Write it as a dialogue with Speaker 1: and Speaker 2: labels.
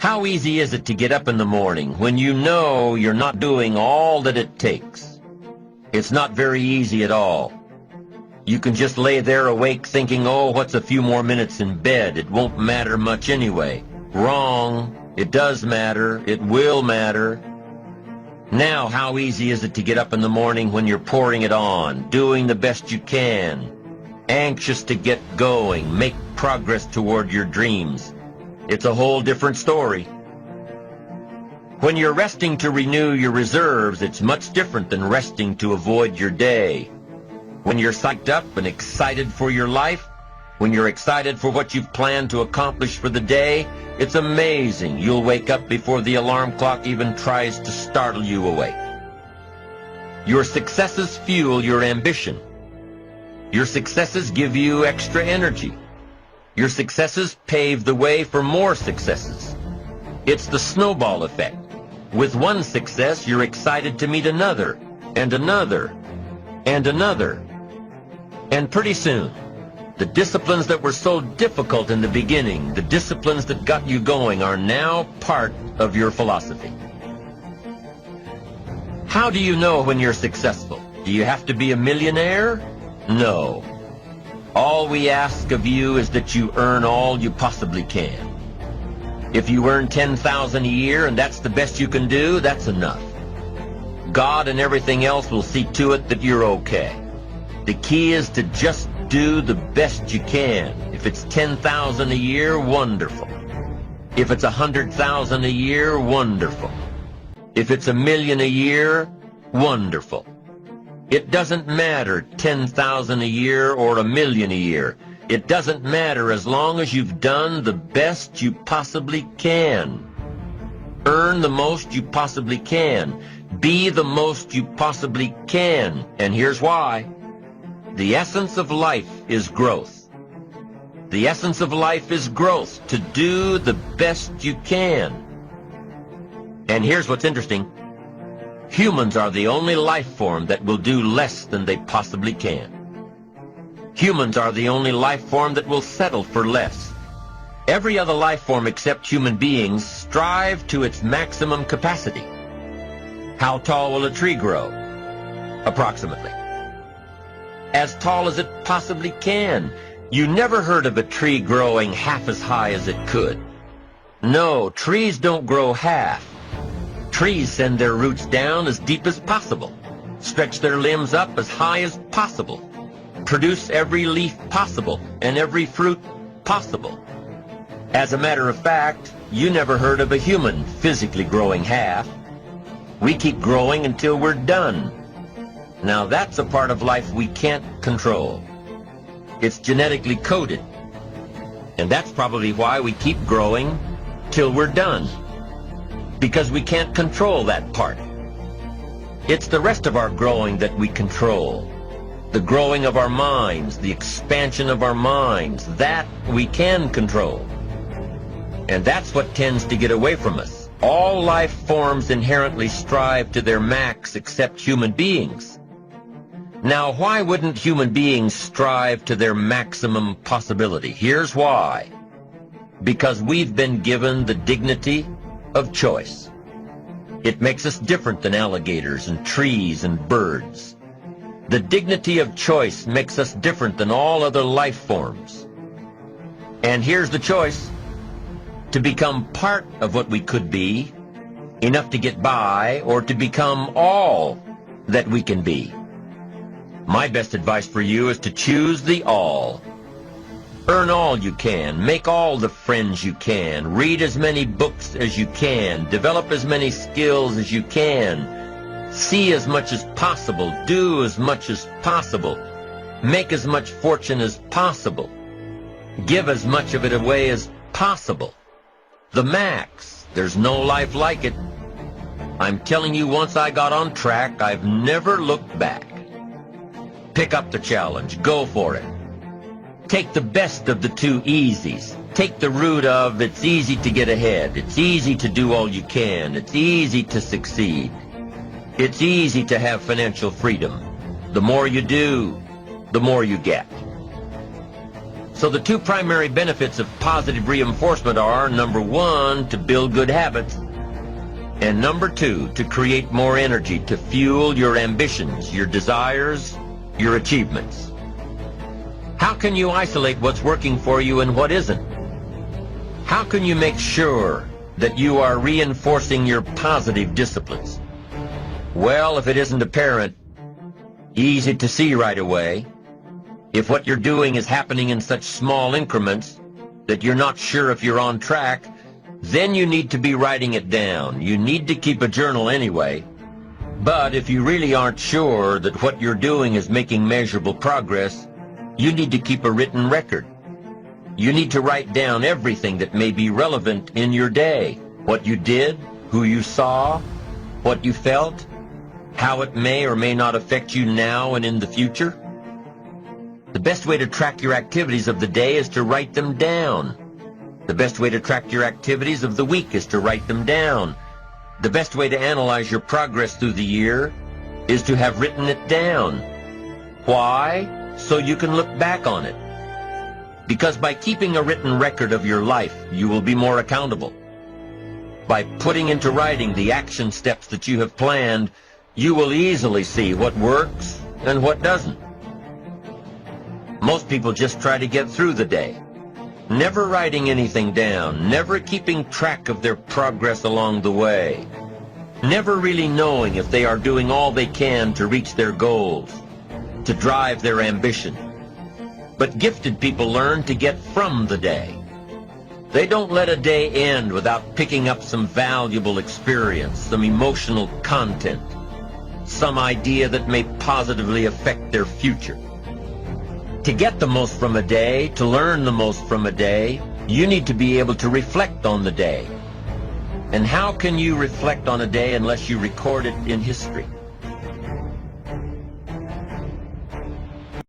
Speaker 1: How easy is it to get up in the morning when you know you're not doing all that it takes? It's not very easy at all. You can just lay there awake thinking, oh, what's a few more minutes in bed? It won't matter much anyway. Wrong. It does matter. It will matter. Now, how easy is it to get up in the morning when you're pouring it on, doing the best you can, anxious to get going, make progress toward your dreams? It's a whole different story. When you're resting to renew your reserves, it's much different than resting to avoid your day. When you're psyched up and excited for your life, when you're excited for what you've planned to accomplish for the day, it's amazing you'll wake up before the alarm clock even tries to startle you awake. Your successes fuel your ambition. Your successes give you extra energy. Your successes pave the way for more successes. It's the snowball effect. With one success, you're excited to meet another, and another, and another. And pretty soon, the disciplines that were so difficult in the beginning, the disciplines that got you going, are now part of your philosophy. How do you know when you're successful? Do you have to be a millionaire? No. All we ask of you is that you earn all you possibly can. If you earn $10,000 a year and that's the best you can do, that's enough. God and everything else will see to it that you're okay. The key is to just do the best you can. If it's $10,000 a year, wonderful. If it's $100,000 a year, wonderful. If it's $1 million a year, wonderful. It doesn't matter $10,000 a year or $1 million a year. It doesn't matter as long as you've done the best you possibly can. Earn the most you possibly can. Be the most you possibly can. And here's why. The essence of life is growth. The essence of life is growth, to do the best you can. And here's what's interesting. Humans are the only life form that will do less than they possibly can. Humans are the only life form that will settle for less. Every other life form except human beings strive to its maximum capacity. How tall will a tree grow? Approximately. As tall as it possibly can. You never heard of a tree growing half as high as it could. No, trees don't grow half. Trees send their roots down as deep as possible, stretch their limbs up as high as possible, produce every leaf possible and every fruit possible. As a matter of fact, you never heard of a human physically growing half. We keep growing until we're done. Now that's a part of life we can't control. It's genetically coded. And that's probably why we keep growing till we're done. Because we can't control that part. It's the rest of our growing that we control. The growing of our minds, the expansion of our minds, that we can control. And that's what tends to get away from us. All life forms inherently strive to their max except human beings. Now, why wouldn't human beings strive to their maximum possibility? Here's why. Because we've been given the dignity of choice. It makes us different than alligators and trees and birds. The dignity of choice makes us different than all other life forms. And here's the choice. To become part of what we could be, enough to get by, or to become all that we can be. My best advice for you is to choose the all. Earn all you can, make all the friends you can, read as many books as you can, develop as many skills as you can, see as much as possible, do as much as possible, make as much fortune as possible, give as much of it away as possible. The max. There's no life like it. I'm telling you, once I got on track, I've never looked back. Pick up the challenge. Go for it. Take the best of the two easies. Take the route of it's easy to get ahead. It's easy to do all you can. It's easy to succeed. It's easy to have financial freedom. The more you do, the more you get. So the two primary benefits of positive reinforcement are, number one, to build good habits, and number two, to create more energy to fuel your ambitions, your desires, your achievements. How can you isolate what's working for you and what isn't? How can you make sure that you are reinforcing your positive disciplines? Well, if it isn't apparent, easy to see right away, if what you're doing is happening in such small increments that you're not sure if you're on track, then you need to be writing it down. You need to keep a journal anyway. But if you really aren't sure that what you're doing is making measurable progress, you need to keep a written record. You need to write down everything that may be relevant in your day. What you did, who you saw, what you felt, how it may or may not affect you now and in the future. The best way to track your activities of the day is to write them down. The best way to track your activities of the week is to write them down. The best way to analyze your progress through the year is to have written it down. Why? So you can look back on it. Because by keeping a written record of your life, you will be more accountable. By putting into writing the action steps that you have planned, you will easily see what works and what doesn't. Most people just try to get through the day, never writing anything down, never keeping track of their progress along the way, never really knowing if they are doing all they can to reach their goals, to drive their ambition. But gifted people learn to get from the day. They don't let a day end without picking up some valuable experience, some emotional content, some idea that may positively affect their future. To get the most from a day, to learn the most from a day, you need to be able to reflect on the day. And how can you reflect on a day unless you record it in history?